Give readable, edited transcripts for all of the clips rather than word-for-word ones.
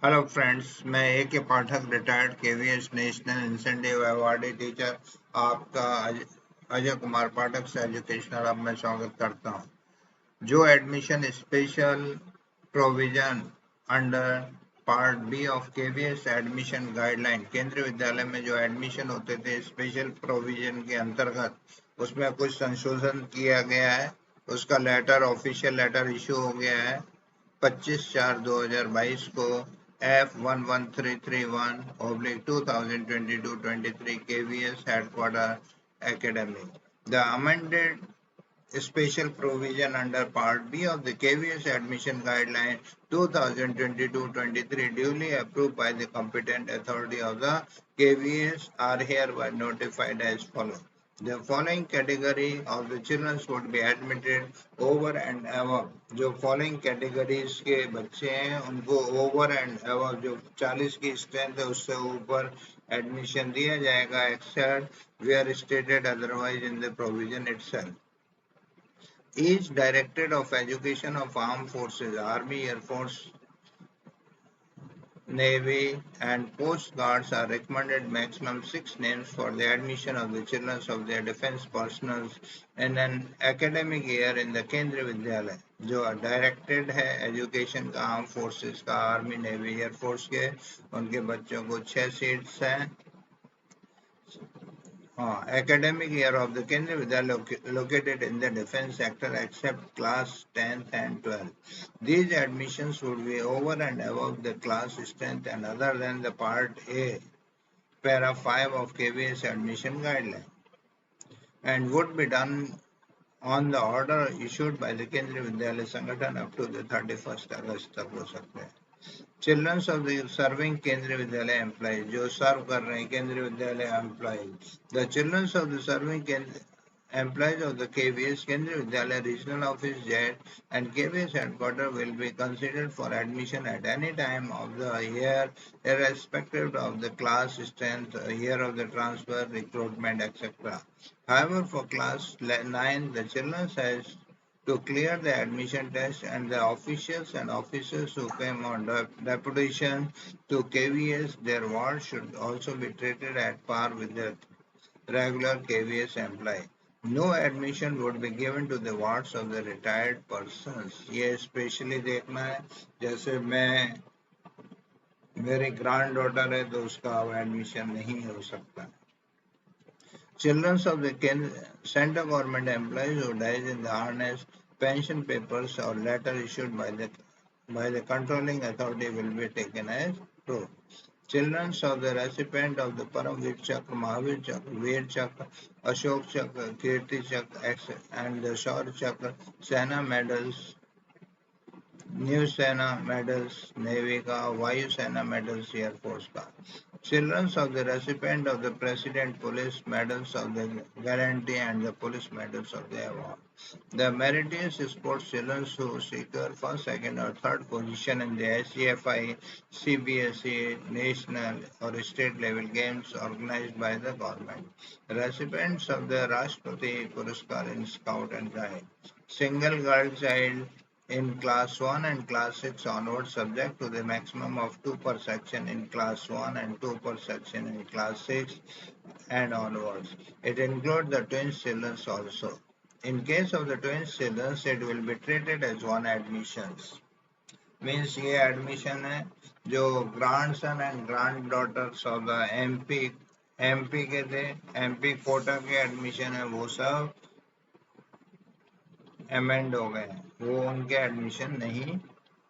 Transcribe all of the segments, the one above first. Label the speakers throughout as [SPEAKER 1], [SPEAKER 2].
[SPEAKER 1] Hello friends, मैं K Pathak retired KVS national incentive awardee teacher आपका अजय कुमार पाठक से एजुकेशनल हब में स्वागत करता हूं। जो admission special provision under part B of KVS admission guideline Kendriya Vidyalaya में जो एडमिशन होते थे स्पेशल प्रोविजन के अंतर्गत उसमें कुछ संशोधन किया गया है। उसका लेटर ऑफिशियल लेटर इशू हो गया है 25/4/2022 को F11331/2022-23 KVS headquarter academy. The amended special provision under Part B of the KVS admission guideline 2022-23 duly approved by the competent authority of the KVS are hereby notified as follows. The following category of the children would be admitted over and above. जो following categories के बच्चे हैं उनको over and above जो 40 की strength है उससे ऊपर admission दिया जाएगा except where stated otherwise in the provision itself. Each Directorate of Education of Armed Forces, Army, Air Force, Navy and Coast Guards are recommended maximum 6 names for the admission of the children of their defense personnel in an academic year in the केंद्रीय विद्यालय जो directed है education का arm forces का army navy air force के उनके बच्चों को 6 सीट्स हैं। academic year of the Kendriya Vidyalaya located in the defense sector except class 10th and 12th. These admissions would be over and above the class strength and other than the part A, para 5 of KVS admission guideline and would be done on the order issued by the Kendriya Vidyalaya Sangathan up to the 31st August तक हो सकते हैं। Children of the serving Kendriya Vidyalaya employees जो सर्व कर रहे हैं केंद्रीय विद्यालय employees, the children of the serving employees of the KVS Kendriya Vidyalaya regional office JET and KVS headquarters will be considered for admission at any time of the year irrespective of the class strength, year of the transfer, recruitment, etc. However, for class 9, the children has to clear the admission test and the officials and officers who came on deputation to KVS, their ward should also be treated at par with the regular KVS employee. No admission would be given to the wards of the retired persons. ये specially देखना है, जैसे मैं मेरी grand daughter है तो उसका admission नहीं हो सकता। Children of the central government employees who dies in the harness, pension papers or letter issued by the controlling authority will be taken as true. Children of the recipient of the Paramvir Chakra, Mahavir Chakra, Veer Chakra, Ashok Chakra, Kirti Chakra and the Shaur Chakra, Sena medals, New Sena medals, Navy ka, Vayu Sena medals, Air Force ka. Children of the recipient of the President Police Medals of the Guarantee and the Police Medals of the Award. The meritorious sports children who secure first, second or third position in the SCFI, CBSE, national or state level games organized by the government. Recipients of the Rashtrapati Puraskar in Scout and Guide. Single girl child in class 1 and class 6 onwards subject to the maximum of 2 per section in class 1 and 2 per section in class 6 and onwards. It includes the twins children also. In case of the twins children, it will be treated as one admissions. Means ये admission है जो grandson and granddaughters of the MP के थे MP Kota के admission है वो सब amend हो गए, वो उनके एडमिशन नहीं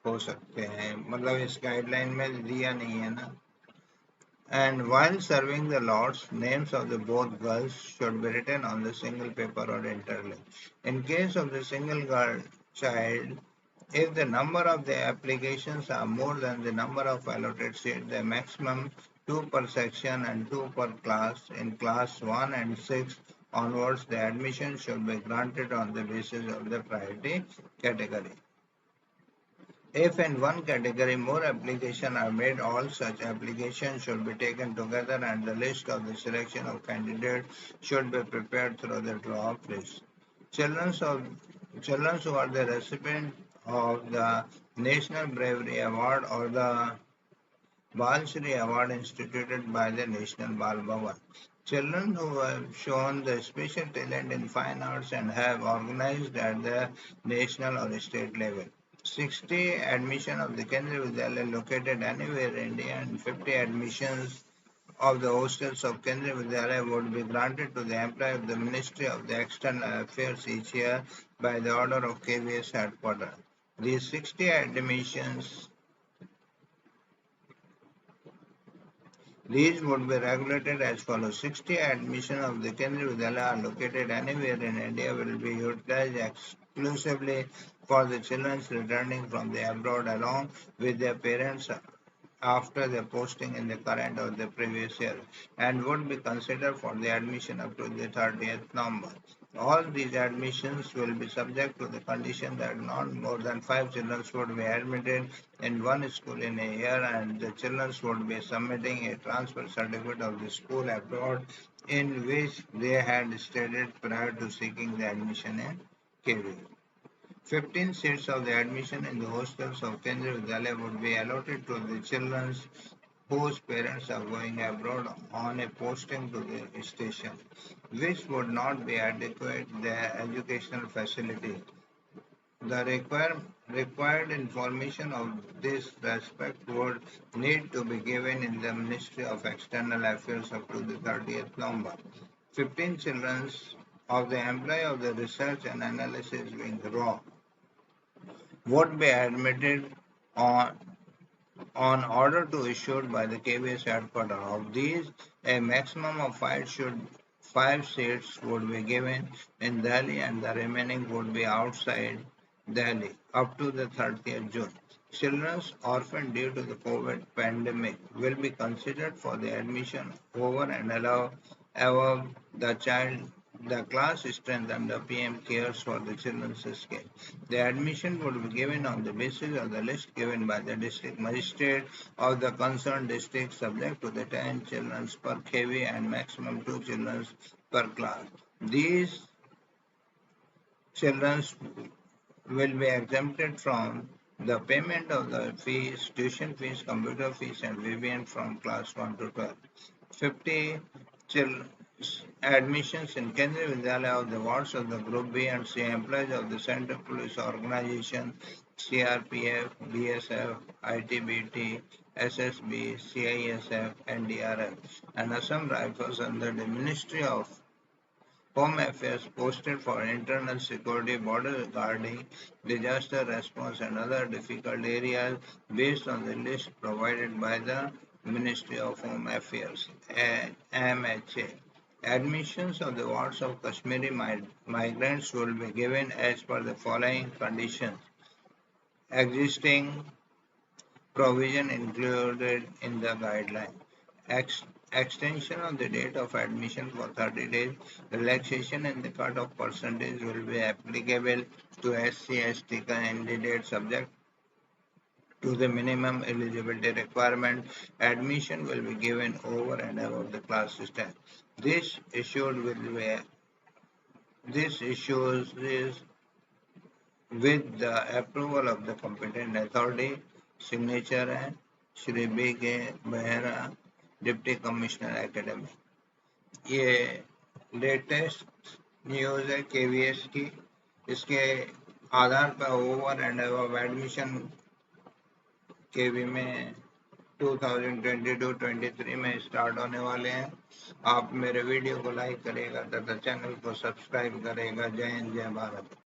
[SPEAKER 1] हो सकते हैं, मतलब इस गाइडलाइन में दिया नहीं है ना। And while serving the lords, names of the both girls should be written on the single paper or interlinked. In case of the single girl child, if the number of the applications are more than the number of allotted seats, the maximum 2 per section and 2 per class in class 1 and 6 onwards, the admission should be granted on the basis of the priority category. If in one category more applications are made, all such applications should be taken together and the list of the selection of candidates should be prepared through the draw list. Children who are the recipient of the National Bravery Award or the Bal Shri Award instituted by the National Bal Bhavan. Children who have shown the special talent in fine arts and have organized at the national or state level. 60 admission of the Kendriya Vidyalaya located anywhere in India and 50 admissions of the hostels of Kendriya Vidyalaya would be granted to the employee of the Ministry of the External Affairs each year by the order of KVS headquarters. These 60 admissions These would be regulated as follows: 60 admission of the Kendriya Vidyalaya located anywhere in India will be utilized exclusively for the children returning from the abroad along with their parents after their posting in the current or the previous year and would be considered for the admission up to the 30th November. All these admissions will be subject to the condition that not more than 5 children would be admitted in one school in a year and the children would be submitting a transfer certificate of the school abroad in which they had studied prior to seeking the admission in KV. 15 seats of the admission in the hostels of Kendriya Vidyalaya would be allotted to the children whose parents are going abroad on a posting to the station, which would not be adequate their educational facility. The required information of this respect would need to be given in the Ministry of External Affairs up to the 30th November. 15 children of the employee of the research and analysis wing raw would be admitted on order to issued by the KBS headquarters. Of these, a maximum of five seats would be given in Delhi and the remaining would be outside Delhi up to the 30th June. Children orphaned due to the COVID pandemic will be considered for the admission over and above the class strength and the PM cares for the children's scheme. The admission would be given on the basis of the list given by the district magistrate of the concerned district subject to the 10 children per KV and maximum 2 children per class. These children will be exempted from the payment of the fees, tuition fees, computer fees, and VVN from class 1 to 12. 50 admissions in Kendriya Vidyalaya of the wards of the Group B and C employees of the Central Police Organization, CRPF, BSF, ITBT, SSB, CISF, NDRF, and Assam Rifles under the Ministry of Home Affairs posted for internal security, border guarding, disaster response, and other difficult areas based on the list provided by the Ministry of Home Affairs, MHA. Admissions of the wards of Kashmiri migrants will be given as per the following conditions. Existing provision included in the guideline. Extension of the date of admission for 30 days. Relaxation in the cut-off percentage will be applicable to SC/ST candidates subject to the minimum eligibility requirement. Admission will be given over and above the class system. This issued will be this issues is with the approval of the competent authority. Signature है Shri B के Behera deputy commissioner academy. ये latest news है KVS की. इसके आधार पर over and above admission केवी में 2022-23 में start होने वाले हैं. आप मेरे वीडियो को लाइक करेगा तथा चैनल को सब्सक्राइब करेगा. जय हिंद, जय भारत.